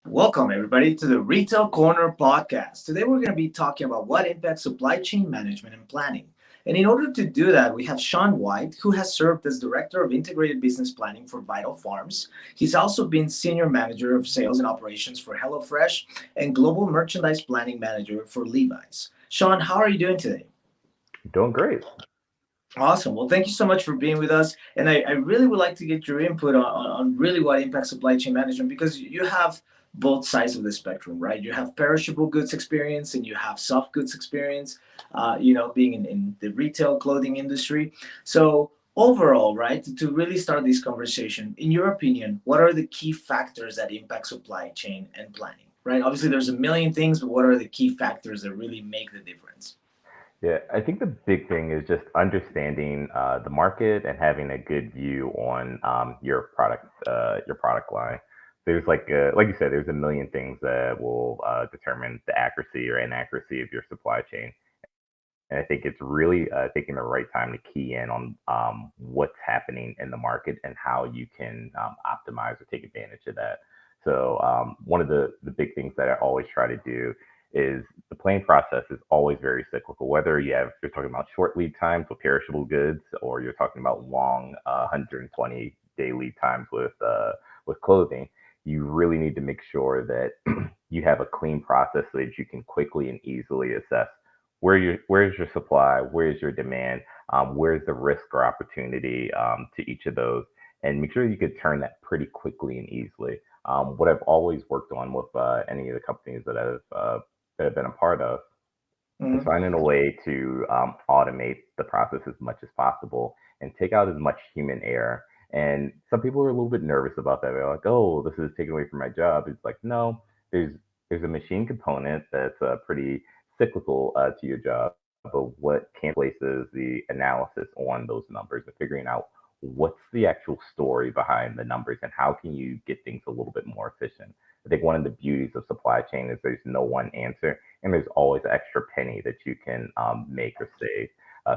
Welcome, everybody, to the Retail Corner podcast. Today, we're going to be talking about what impacts supply chain management and planning. And in order to do that, we have Sean White, who has served as Director of Integrated Business Planning for Vital Farms. He's also been Senior Manager of Sales and Operations for HelloFresh and Global Merchandise Planning Manager for Levi's. Sean, how are you doing today? Doing great. Awesome. Well, thank you so much for being with us. And I really would like to get your input on really what impacts supply chain management because you have both sides of the spectrum, right? You have perishable goods experience and you have soft goods experience, being in the retail clothing industry. So, overall, right, to really start this conversation, in your opinion, what are the key factors that impact supply chain and planning, right? Obviously, there's a million things, but what are the key factors that really make the difference? Yeah, I think the big thing is just understanding the market and having a good view on your product line. There's like you said, there's a million things that will determine the accuracy or inaccuracy of your supply chain. And I think it's really taking the right time to key in on what's happening in the market and how you can optimize or take advantage of that. So one of the big things that I always try to do is the planning process is always very cyclical. Whether you're talking about short lead times with perishable goods, or you're talking about long 120-day lead times with clothing, you really need to make sure that you have a clean process so that you can quickly and easily assess where's your supply, where's your demand, where's the risk or opportunity to each of those, and make sure you could turn that pretty quickly and easily. What I've always worked on with any of the companies that I've been a part of is Mhm. finding a way to automate the process as much as possible and take out as much human error. And some people are a little bit nervous about that. They're like, "Oh, this is taking away from my job." It's like, no, there's there's a machine component that's pretty cyclical to your job, but what can take place is the analysis on those numbers and figuring out what's the actual story behind the numbers and how can you get things a little bit more efficient. I think one of the beauties of supply chain is there's no one answer, and there's always an extra penny that you can make or save.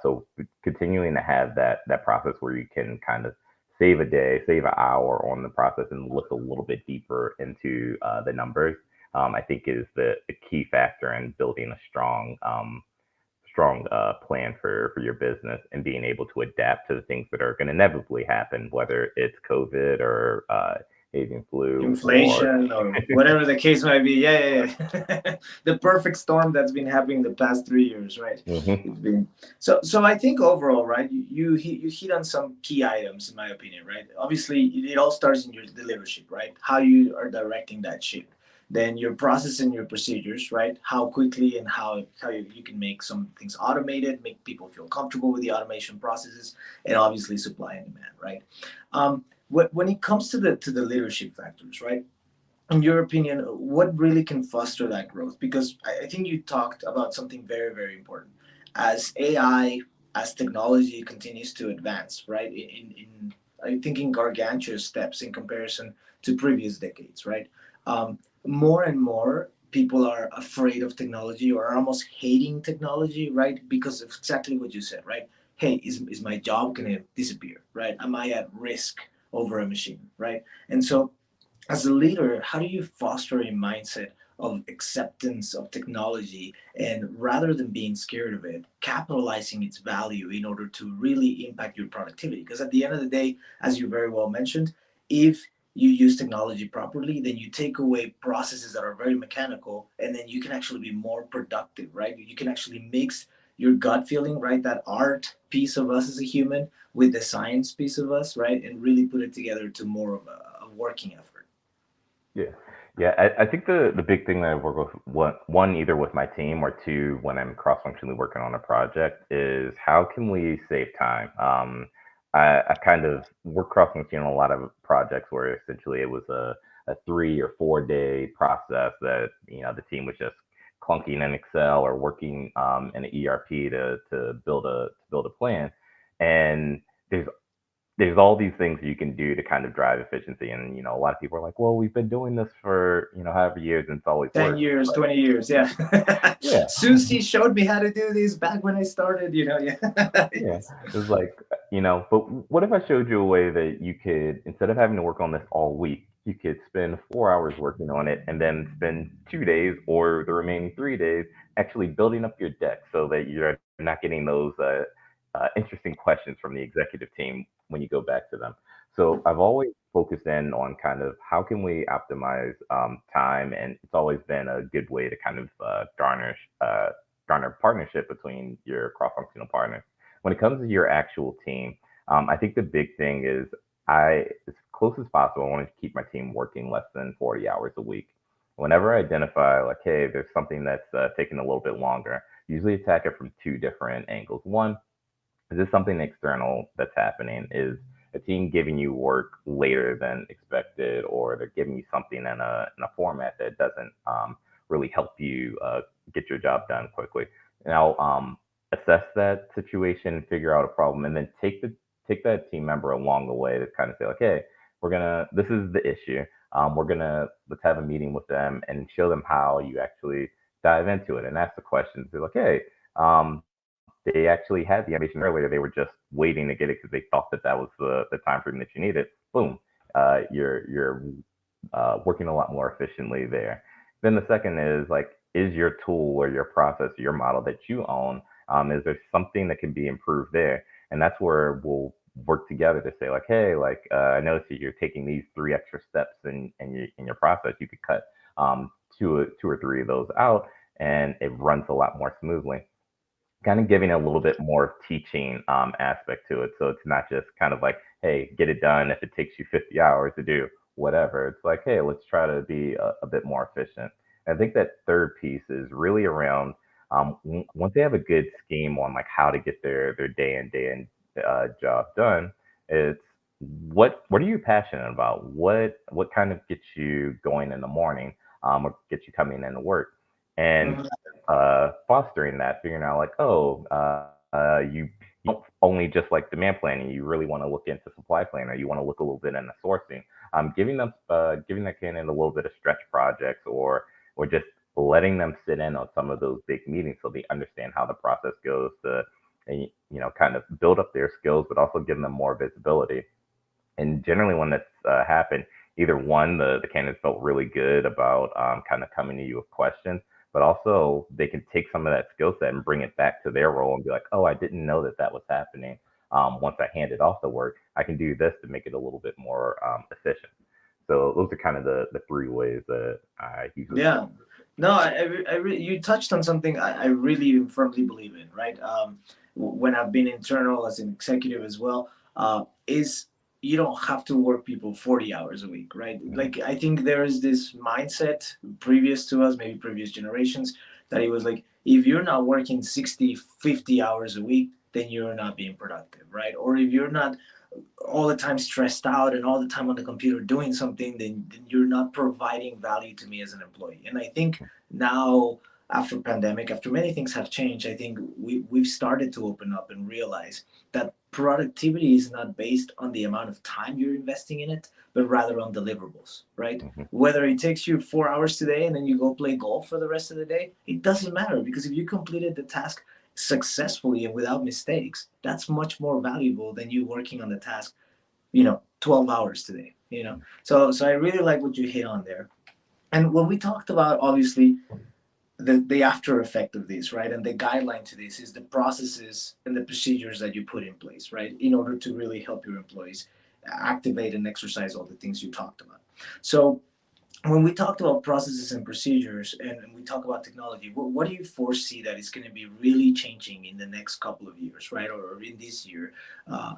So continuing to have that process where you can kind of save a day, save an hour on the process, and look a little bit deeper into the numbers, I think is the key factor in building a strong plan for your business and being able to adapt to the things that are going to inevitably happen, whether it's COVID or avian flu or Inflation or whatever the case might be. Yeah, yeah, yeah. The perfect storm that's been happening the past 3 years, right? Mhm. It's been so. I think overall, right, you hit on some key items in my opinion, right? Obviously, it all starts in the leadership, right? How you are directing that ship. Then your process and your procedures, right? How quickly and how you can make some things automated, make people feel comfortable with the automation processes, and obviously supply and demand, right? When it comes to the leadership factors, right? In your opinion, what really can foster that growth? Because I think you talked about something very, very important. As AI, as technology continues to advance, right? In I think in gargantuous steps in comparison to previous decades, right? More and more people are afraid of technology or are almost hating technology, right? Because of exactly what you said, right? Hey, is my job going to disappear, right? Am I at risk over a machine, right? And so as a leader, how do you foster a mindset of acceptance of technology and rather than being scared of it, capitalizing its value in order to really impact your productivity? Because at the end of the day, as you very well mentioned, if you use technology properly, then you take away processes that are very mechanical and then you can actually be more productive, right? You can actually mix your gut feeling, right? That art piece of us as a human with the science piece of us, right? And really put it together to more of a working effort. Yeah. Yeah, I think the big thing that I work with one either with my team or two when I'm cross functionally working on a project is how can we save time? I kind of work cross functioning on a lot of projects where essentially it was a 3 or 4 day process that the team was just clunking in Excel or working in an ERP to build a plan, and there's there's all these things you can do to kind of drive efficiency. And a lot of people are like, well, we've been doing this for however years and it's always 10 worked. years, 20 years, yeah. Yeah. Susie showed me how to do this back when I started, yeah. Yeah, Yes. it's like, but what if I showed you a way that you could, instead of having to work on this all week, you could spend 4 hours working on it and then spend 2 days or the remaining 3 days actually building up your deck so that you're not getting those interesting questions from the executive team when you go back to them. So I've always focused in on kind of how can we optimize time, and it's always been a good way to kind of garner partnership between your cross-functional partners. When it comes to your actual team, I think the big thing is as close as possible, I want to keep my team working less than 40 hours a week. Whenever I identify, like, hey, there's something that's taking a little bit longer, usually attack it from two different angles. One, is this something external that's happening? Is a team giving you work later than expected, or they're giving you something in a format that doesn't really help you get your job done quickly? Now, assess that situation, figure out a problem, and then take that team member along the way to kind of say, like, hey, this is the issue. Let's have a meeting with them and show them how you actually dive into it and ask the questions. They're like, hey, they actually had the information earlier. They were just waiting to get it because they thought that that was the time frame that you needed. Boom, you're working a lot more efficiently there. Then the second is like, is your tool or your process, or your model that you own, is there something that can be improved there? And that's where we'll work together to say like, hey, like I noticed that you're taking these three extra steps in your process. You could cut two or three of those out, and it runs a lot more smoothly, kind of giving a little bit more teaching aspect to it. So it's not just kind of like, hey, get it done. If it takes you 50 hours to do whatever, it's like, hey, let's try to be a bit more efficient. And I think that third piece is really around once they have a good scheme on like how to get their day in job done. It's what are you passionate about? What kind of gets you going in the morning, or gets you coming into work? And Mhm. fostering that, figuring out like, oh, you don't only just like demand planning. You really want to look into supply planning, or you want to look a little bit into sourcing. Giving that candidate a little bit of stretch projects, or just letting them sit in on some of those big meetings so they understand how the process goes to, kind of build up their skills, but also give them more visibility. And generally, when that's happened, either one, the candidates felt really good about kind of coming to you with questions, but also they can take some of that skill set and bring it back to their role and be like, oh, I didn't know that that was happening. Once I handed off the work, I can do this to make it a little bit more efficient. So those are kind of the three ways that I usually Yeah. No, you touched on something I really firmly believe in, right? When I've been internal as an executive as well, is you don't have to work people 40 hours a week, right? Mhm. Like, I think there is this mindset previous to us, maybe previous generations, that it was like, if you're not working 60, 50 hours a week, then you're not being productive, right? Or if you're not all the time stressed out and all the time on the computer doing something, then you're not providing value to me as an employee. And I think now, after pandemic, after many things have changed, I think we've started to open up and realize that productivity is not based on the amount of time you're investing in it, but rather on deliverables, right? Mhm. Whether it takes you 4 hours today and then you go play golf for the rest of the day, it doesn't matter, because if you completed the task successfully and without mistakes, that's much more valuable than you working on the task, 12 hours today, so I really like what you hit on there. And when we talked about, obviously, the after effect of this, right, and the guideline to this is the processes and the procedures that you put in place, right, in order to really help your employees activate and exercise all the things you talked about. So when we talked about processes and procedures, and we talk about technology, what do you foresee that is going to be really changing in the next couple of years, right, or in this year,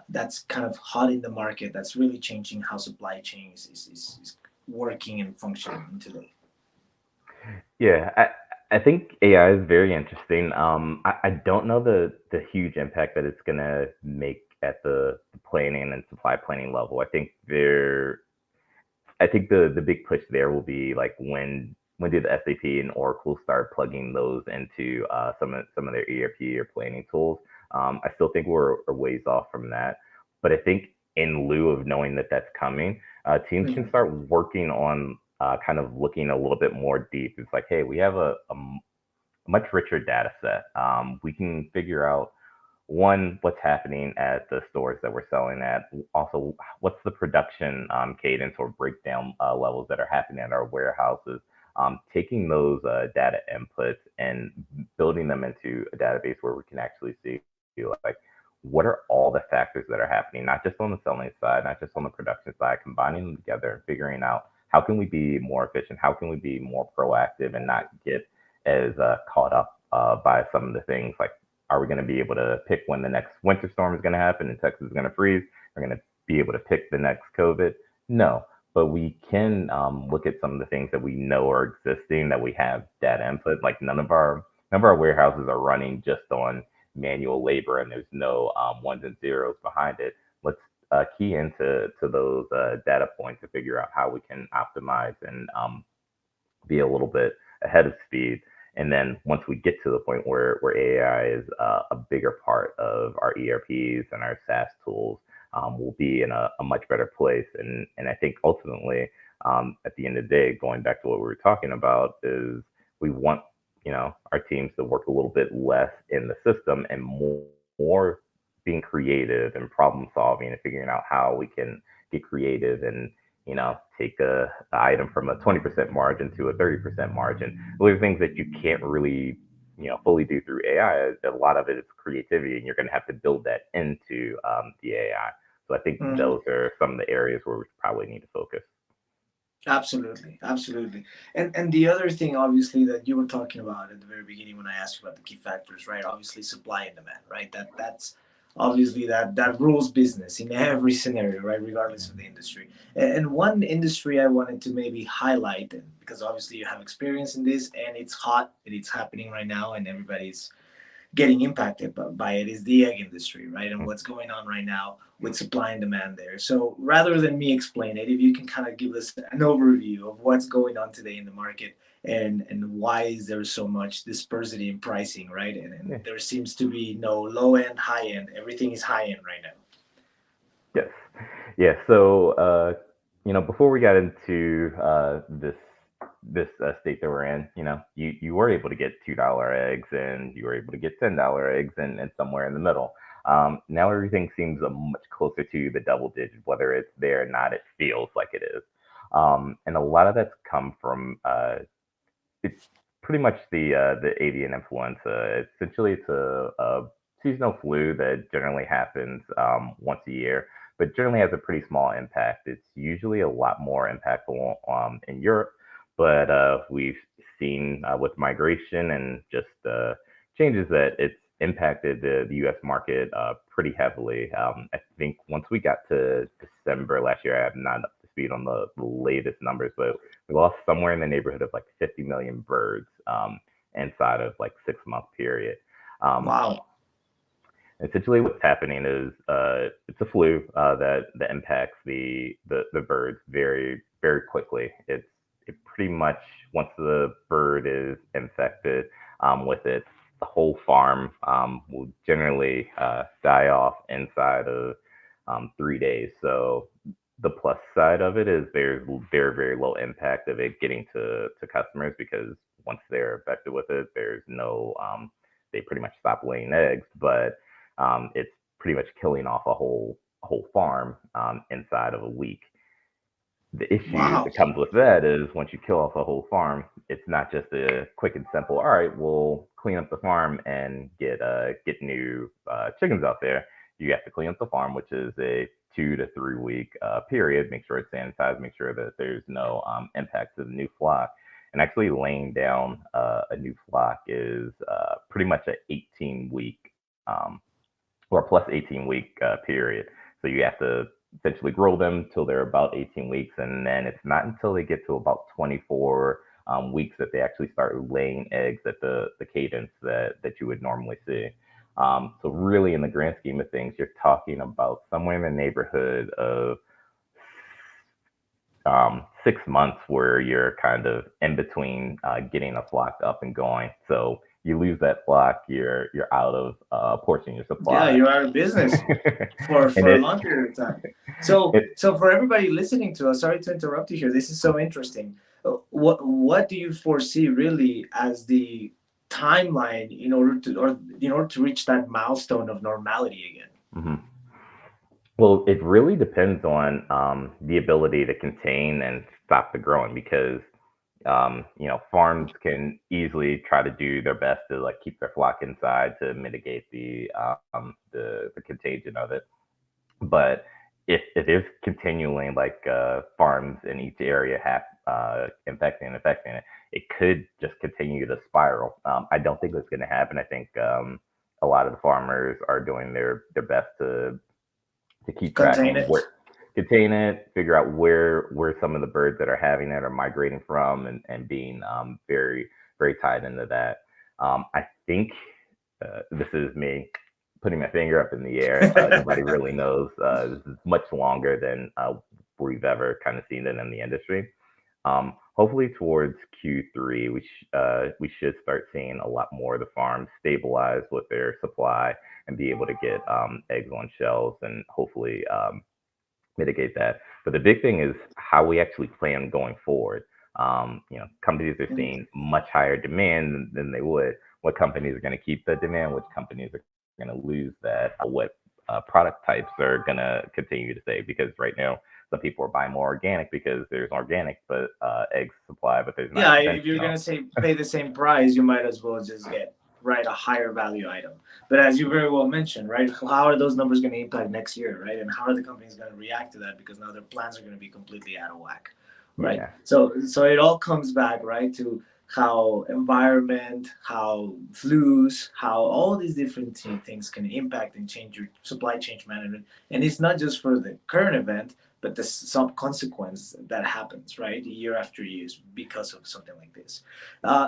that's kind of hot in the market, that's really changing how supply chains is working and functioning today? Yeah, I think AI is very interesting. I don't know the huge impact that it's gonna make at the planning and supply planning level. I think the big push there will be like when did the SAP and Oracle start plugging those into some of their ERP or planning tools. I still think we're a ways off from that, but I think in lieu of knowing that that's coming, teams can Mhm. start working on kind of looking a little bit more deep. It's like, hey, we have a much richer data set. We can figure out one, what's happening at the stores that we're selling at. Also, what's the production cadence or breakdown levels that are happening at our warehouses. Taking those data inputs and building them into a database where we can actually see like what are all the factors that are happening, not just on the selling side, not just on the production side, combining them together and figuring out how can we be more efficient, how can we be more proactive and not get as caught up by some of the things like are we going to be able to pick when the next winter storm is going to happen and Texas is going to freeze? We're going to be able to pick the next COVID? No, but we can look at some of the things that we know are existing that we have data input. Like none of our warehouses are running just on manual labor, and there's no ones and zeros behind it. Let's key into those data points to figure out how we can optimize and be a little bit ahead of speed. And then once we get to the point where AI is a bigger part of our ERPs and our SaaS tools, we'll be in a much better place. And I think ultimately, at the end of the day, going back to what we were talking about, is we want our teams to work a little bit less in the system and more being creative and problem solving and figuring out how we can get creative and take a item from a 20% margin to a 30% margin. Those are things that you can't really, fully do through AI. A lot of it is creativity, and you're going to have to build that into the AI. So I think Mhm. those are some of the areas where we probably need to focus. Absolutely, absolutely. And the other thing, obviously, that you were talking about at the very beginning when I asked you about the key factors, right? Obviously, supply and demand, right? That's obviously that rules business in every scenario, right? Regardless of the industry. And one industry I wanted to maybe highlight, and because obviously you have experience in this, and it's hot, and it's happening right now, and everybody's getting impacted by it is the egg industry, right? And what's going on right now with supply and demand there. So rather than me explain it, if you can kind of give us an overview of what's going on today in the market and why is there so much dispersity in pricing, right? And Yeah. there seems to be no low end, high end. Everything is high end right now. Yes. Yeah. So, before we got into this state that we're in, you were able to get $2 eggs, and you were able to get $10 eggs, and somewhere in the middle. Now everything seems much closer to the double digit, whether it's there or not. It feels like it is, and a lot of that's come from it's pretty much the avian influenza. Essentially, it's a seasonal flu that generally happens once a year, but generally has a pretty small impact. It's usually a lot more impactful in Europe, but we've seen with migration and just changes that it's impacted the U.S. market pretty heavily. I think once we got to December last year, I am not up to speed on the latest numbers, but we lost somewhere in the neighborhood of like 50 million birds inside of like 6 month period. Um, Wow. Essentially, what's happening is it's a flu that impacts the birds very very quickly. It pretty much once the bird is infected with it, the whole farm will generally die off inside of 3 days. So the plus side of it is there's very very low impact of it getting to customers because once they're infected with it, there's no they pretty much stop laying eggs, but it's pretty much killing off a whole farm inside of a week. The issue Wow. that comes with that is once you kill off a whole farm, it's not just a quick and simple. All right, we'll clean up the farm and get new chickens out there. You have to clean up the farm, which is a 2 to 3 week period. Make sure it's sanitized. Make sure that there's no impact to the new flock. And actually, laying down a new flock is pretty much an 18-week or plus 18-week period. So you have to essentially grow them till they're about 18 weeks, and then it's not until they get to about 24 weeks that they actually start laying eggs at the cadence that you would normally see. So really, in the grand scheme of things, you're talking about somewhere in the neighborhood of 6 months where you're kind of in between getting a flock up and going. So you lose that flock, you're out of a portion of your Yeah, supply. you're out of business for and a it, long period of time. So it so for everybody listening to us, sorry to interrupt you here. This is so interesting. What do you foresee really as the timeline in order to reach that milestone of normality again? Hmm. Well, it really depends on the ability to contain and stop the growing because farms can easily try to do their best to like keep their flock inside to mitigate the contagion of it. But if there's continually like farms in each area have infecting it, it could just continue to spiral. I don't think that's going to happen. I think a lot of the farmers are doing their best to keep Contain tracking where it. contain it, figure out where some of the birds that are having it are migrating from, and being very tied into that. I think this is me putting my finger up in the air. Nobody really knows. This is much longer than we've ever kind of seen it in the industry. Hopefully, towards Q3, we should start seeing a lot more of the farms stabilize with their supply and be able to get eggs on shelves and hopefully mitigate that. But the big thing is how we actually plan going forward. Companies are seeing much higher demand than they would. What companies are going to keep the demand? Which companies are going to lose that? What product types are going to continue to stay? Because right now, some people are buying more organic because there's organic, but egg supply, but there's not Yeah, if you're conventional. gonna say pay the same price, you might as well just get right a higher value item. But as you very well mentioned, right, how are those numbers going to impact next year, right? And how are the companies going to react to that? Because now their plans are going to be completely out of whack, right? Yeah. So it all comes back right to how environment, how flus, how all these different things can impact and change your supply chain management. And it's not just for the current event, but the some consequence that happens right year after year because of something like this.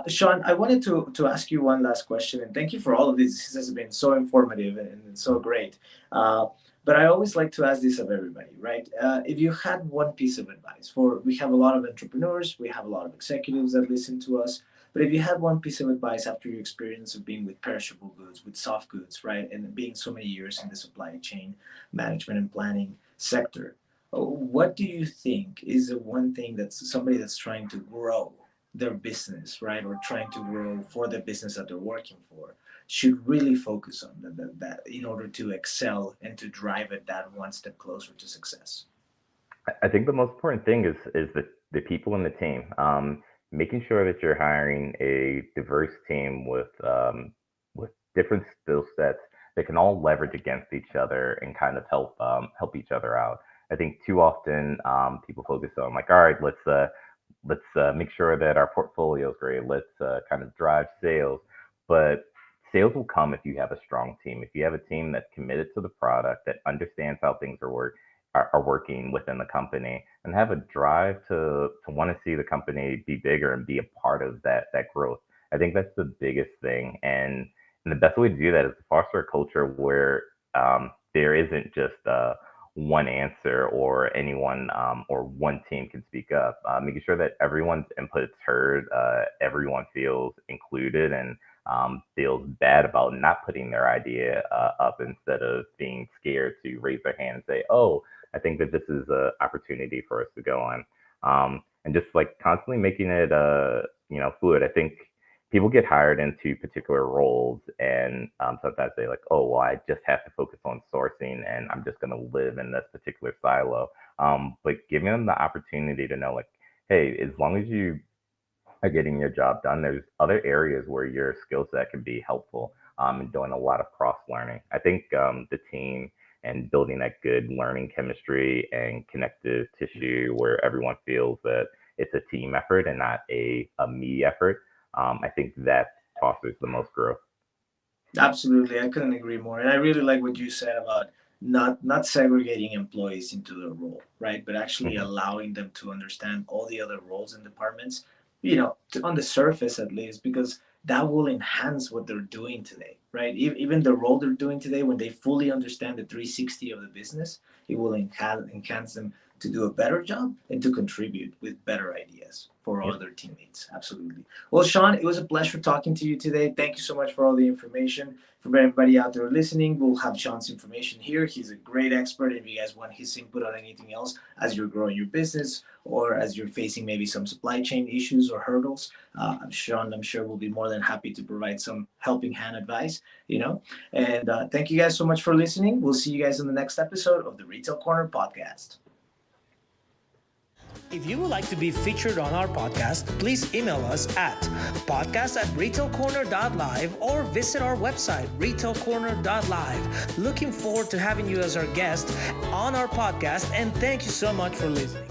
Sean, I wanted to ask you one last question, and thank you for all of this. This has been so informative and so great. Uh, but I always like to ask this of everybody, right? If you had one piece of advice for, we have a lot of entrepreneurs, we have a lot of executives that listen to us, but if you had one piece of advice after your experience of being with perishable goods, with soft goods, right, and being so many years in the supply chain management and planning sector, what do you think is the one thing that's somebody that's trying to grow their business, right, or trying to grow for the business that they're working for, should really focus on that in order to excel and to drive it that one step closer to success? I think the most important thing is the people in the team. Making sure that you're hiring a diverse team with different skill sets that can all leverage against each other and kind of help each other out. I think too often people focus on like, all right, let's make sure that our portfolio is great. Let's kind of drive sales, but sales will come if you have a strong team. If you have a team that's committed to the product, that understands how things are working within the company, and have a drive to want to see the company be bigger and be a part of that growth. I think that's the biggest thing, and the best way to do that is to foster a culture where there isn't just one answer or anyone or one team can speak up. Making sure that everyone's input is heard, everyone feels included, and feels bad about not putting their idea up instead of being scared to raise their hand and say, "Oh, I think that this is an opportunity for us to go on." And just like constantly making it, fluid. I think people get hired into particular roles, and sometimes they like, "Oh, well, I just have to focus on sourcing, and I'm just going to live in this particular silo." But giving them the opportunity to know, like, hey, as long as you are getting your job done, there's other areas where your skill set can be helpful, and doing a lot of cross learning. I think the team and building that good learning chemistry and connective tissue where everyone feels that it's a team effort and not a me effort. I think that fosters the most growth. Absolutely, I couldn't agree more. And I really like what you said about not segregating employees into their role, right? But actually Hmm. allowing them to understand all the other roles and departments, on the surface at least, because that will enhance what they're doing today, right? Even the role they're doing today, when they fully understand the 360 of the business, it will enhance them to do a better job and to contribute with better ideas for our Yep. other teammates. Absolutely. Well, Sean, it was a pleasure talking to you today. Thank you so much for all the information. For everybody out there listening, we'll have Sean's information here. He's a great expert. If you guys want his input on anything else as you're growing your business or as you're facing maybe some supply chain issues or hurdles, I'm sure will be more than happy to provide some helping hand advice. And thank you guys so much for listening. We'll see you guys in the next episode of the Retail Corner podcast. If you would like to be featured on our podcast, please email us at podcast@retailcorner.live or visit our website, retailcorner.live. Looking forward to having you as our guest on our podcast, and thank you so much for listening.